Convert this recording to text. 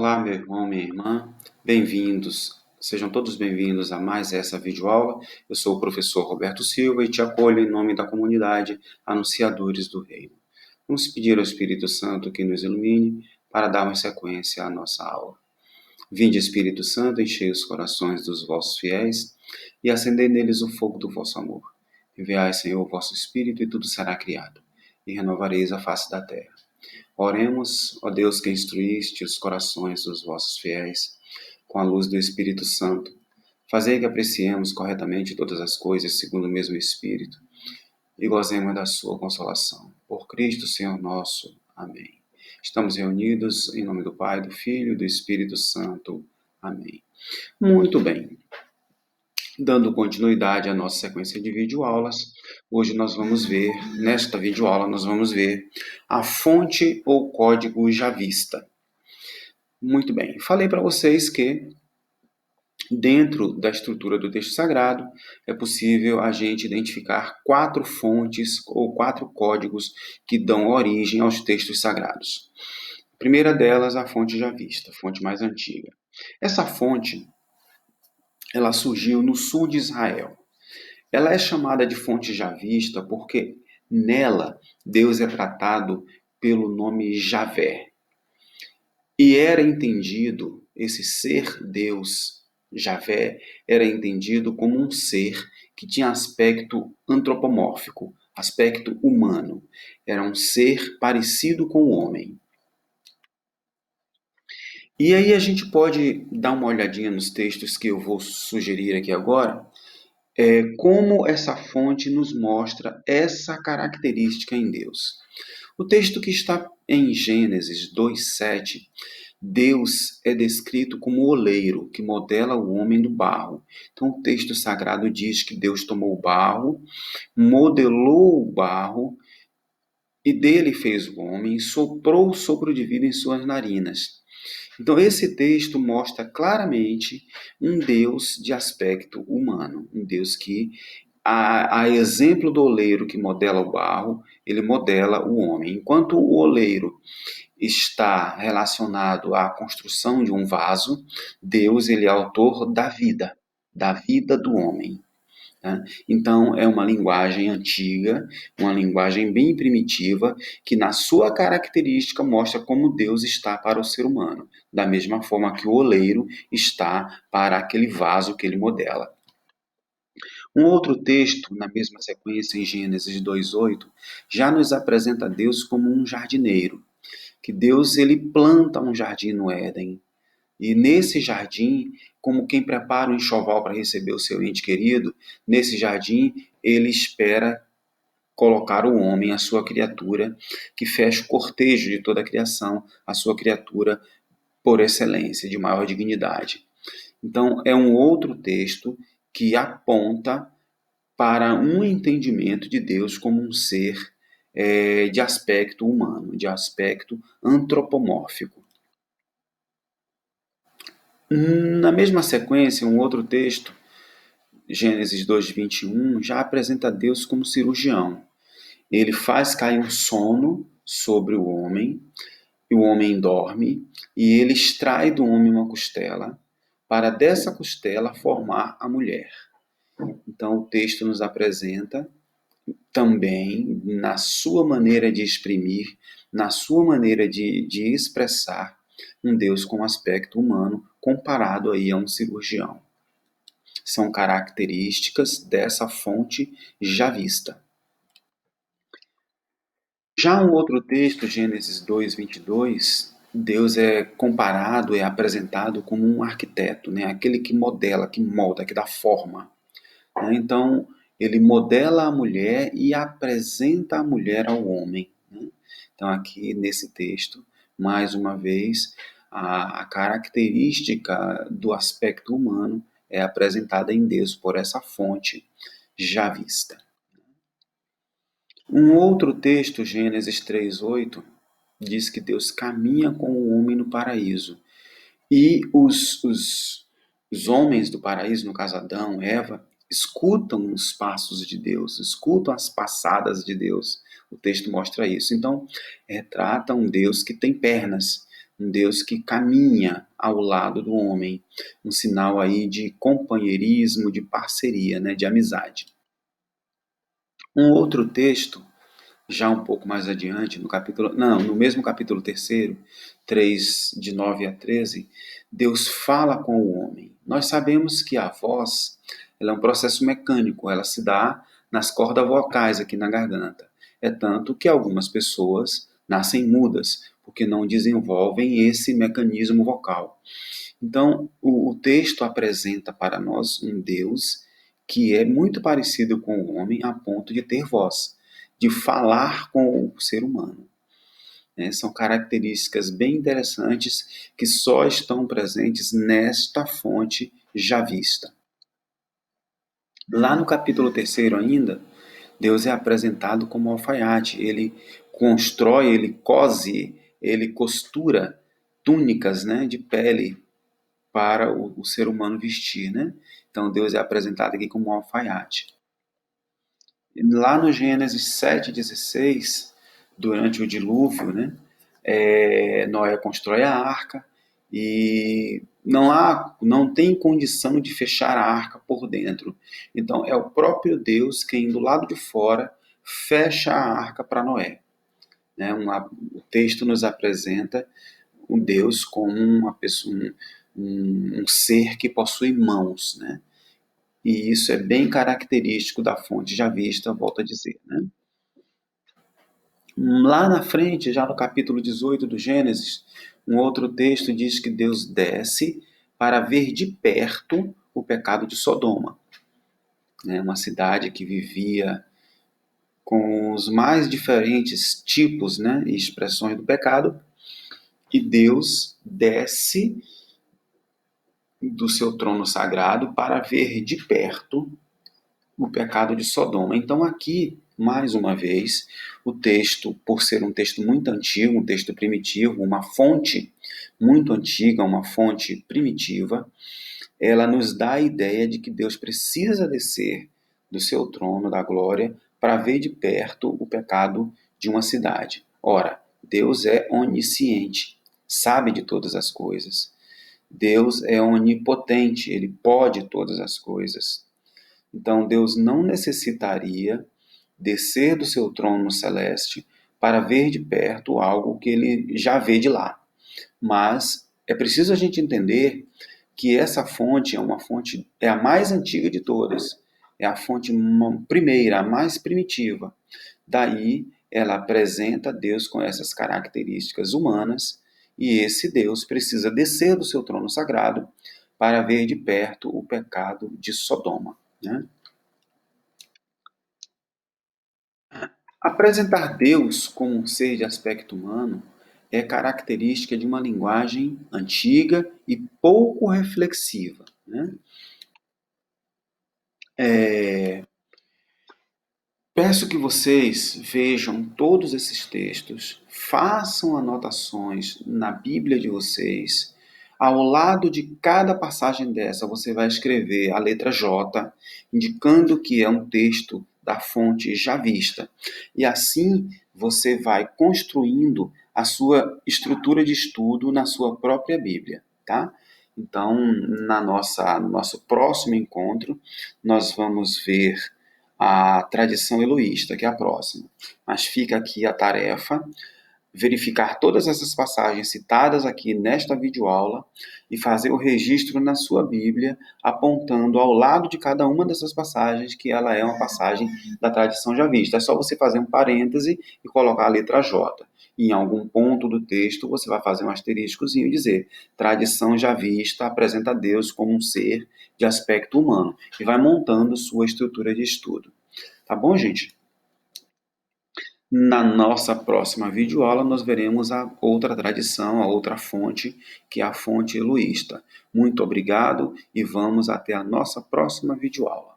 Olá, meu irmão, minha irmã, bem-vindos, sejam todos bem-vindos a mais essa videoaula. Eu sou o professor Roberto Silva e te acolho em nome da comunidade Anunciadores do Reino. Vamos pedir ao Espírito Santo que nos ilumine para darmos sequência à nossa aula. Vinde, Espírito Santo, enchei os corações dos vossos fiéis e acendei neles o fogo do vosso amor. Enviai, Senhor, o vosso Espírito e tudo será criado, e renovareis a face da terra. Oremos, ó Deus, que instruíste os corações dos vossos fiéis com a luz do Espírito Santo. Fazei que apreciemos corretamente todas as coisas segundo o mesmo Espírito e gozemos da sua consolação. Por Cristo, Senhor nosso. Amém. Estamos reunidos em nome do Pai, do Filho e do Espírito Santo. Amém. Muito bem. Dando continuidade à nossa sequência de videoaulas, hoje nesta videoaula, nós vamos ver a fonte ou código javista. Muito bem, falei para vocês que dentro da estrutura do texto sagrado é possível a gente identificar 4 fontes ou 4 códigos que dão origem aos textos sagrados. A primeira delas, a fonte javista, a fonte mais antiga. Essa fonte ela surgiu no sul de Israel. Ela é chamada de fonte javista porque nela Deus é tratado pelo nome Javé. E era entendido, esse ser Deus, Javé, era entendido como um ser que tinha aspecto antropomórfico, aspecto humano. Era um ser parecido com o homem. E aí a gente pode dar uma olhadinha nos textos que eu vou sugerir aqui agora, como essa fonte nos mostra essa característica em Deus. O texto que está em Gênesis 2:7, Deus é descrito como oleiro que modela o homem do barro. Então o texto sagrado diz que Deus tomou o barro, modelou o barro e dele fez o homem e soprou o sopro de vida em suas narinas. Então, esse texto mostra claramente um Deus de aspecto humano, um Deus que, a exemplo do oleiro que modela o barro, ele modela o homem. Enquanto o oleiro está relacionado à construção de um vaso, Deus ele é autor da vida do homem. Então, é uma linguagem antiga, uma linguagem bem primitiva, que na sua característica mostra como Deus está para o ser humano, da mesma forma que o oleiro está para aquele vaso que ele modela. Um outro texto, na mesma sequência, em Gênesis 2:8, já nos apresenta Deus como um jardineiro, que Deus ele planta um jardim no Éden. E nesse jardim, como quem prepara um enxoval para receber o seu ente querido, nesse jardim ele espera colocar o homem, a sua criatura, que fecha o cortejo de toda a criação, a sua criatura por excelência, de maior dignidade. Então, é um outro texto que aponta para um entendimento de Deus como um ser de aspecto humano, de aspecto antropomórfico. Na mesma sequência, um outro texto, Gênesis 2:21, já apresenta Deus como cirurgião. Ele faz cair um sono sobre o homem dorme, e ele extrai do homem uma costela, para dessa costela formar a mulher. Então o texto nos apresenta também, na sua maneira de exprimir, na sua maneira de expressar, um Deus com aspecto humano, comparado aí a um cirurgião. São características dessa fonte javista. Já um outro texto, Gênesis 2:22, Deus é comparado, é apresentado como um arquiteto, né? Aquele que modela, que molda, que dá forma. Então, ele modela a mulher e apresenta a mulher ao homem. Então, aqui nesse texto, mais uma vez, a característica do aspecto humano é apresentada em Deus por essa fonte javista. Um outro texto, Gênesis 3:8, diz que Deus caminha com o homem no paraíso. E os homens do paraíso, no caso Adão, Eva, escutam os passos de Deus, escutam as passadas de Deus. O texto mostra isso. Então, retrata um Deus que tem pernas, um Deus que caminha ao lado do homem, um sinal aí de companheirismo, de parceria, né, de amizade. Um outro texto, já um pouco mais adiante, no mesmo capítulo 3º, 3, de 9 a 13, Deus fala com o homem. Nós sabemos que a voz, ela é um processo mecânico, ela se dá nas cordas vocais aqui na garganta. É tanto que algumas pessoas nascem mudas, porque não desenvolvem esse mecanismo vocal. Então, o texto apresenta para nós um Deus que é muito parecido com o homem a ponto de ter voz, de falar com o ser humano. São características bem interessantes que só estão presentes nesta fonte já vista. Lá no capítulo 3º ainda, Deus é apresentado como alfaiate. Ele constrói, ele cose, ele costura túnicas, né, de pele para o ser humano vestir, né? Então Deus é apresentado aqui como um alfaiate. Lá no Gênesis 7,16, durante o dilúvio, né, Noé constrói a arca e não tem condição de fechar a arca por dentro. Então é o próprio Deus quem do lado de fora fecha a arca para Noé. Né? O texto nos apresenta um Deus como uma pessoa, um ser que possui mãos, né? E isso é bem característico da fonte já vista, volto a dizer, né? Lá na frente, já no capítulo 18 do Gênesis, um outro texto diz que Deus desce para ver de perto o pecado de Sodoma, né? Uma cidade que vivia com os mais diferentes tipos, né, e expressões do pecado, e Deus desce do seu trono sagrado para ver de perto o pecado de Sodoma. Então aqui, mais uma vez, o texto, por ser um texto muito antigo, um texto primitivo, uma fonte muito antiga, uma fonte primitiva, ela nos dá a ideia de que Deus precisa descer do seu trono da glória para ver de perto o pecado de uma cidade. Ora, Deus é onisciente, sabe de todas as coisas. Deus é onipotente, ele pode todas as coisas. Então Deus não necessitaria descer do seu trono celeste para ver de perto algo que ele já vê de lá. Mas é preciso a gente entender que essa fonte é a mais antiga de todas, é a fonte primeira, a mais primitiva. Daí ela apresenta Deus com essas características humanas, e esse Deus precisa descer do seu trono sagrado para ver de perto o pecado de Sodoma. Né? Apresentar Deus como um ser de aspecto humano é característica de uma linguagem antiga e pouco reflexiva. Né? Peço que vocês vejam todos esses textos, façam anotações na Bíblia de vocês. Ao lado de cada passagem dessa, você vai escrever a letra J, indicando que é um texto da fonte já vista. E assim você vai construindo a sua estrutura de estudo na sua própria Bíblia, tá? Então, no nosso próximo encontro, nós vamos ver a tradição eloísta, que é a próxima. Mas fica aqui a tarefa, verificar todas essas passagens citadas aqui nesta videoaula e fazer o registro na sua Bíblia, apontando ao lado de cada uma dessas passagens que ela é uma passagem da tradição já vista. É só você fazer um parêntese e colocar a letra J. E em algum ponto do texto você vai fazer um asteriscozinho e dizer: tradição já vista apresenta Deus como um ser de aspecto humano, e vai montando sua estrutura de estudo. Tá bom, gente? Na nossa próxima videoaula, nós veremos a outra tradição, a outra fonte, que é a fonte eloísta. Muito obrigado e vamos até a nossa próxima videoaula.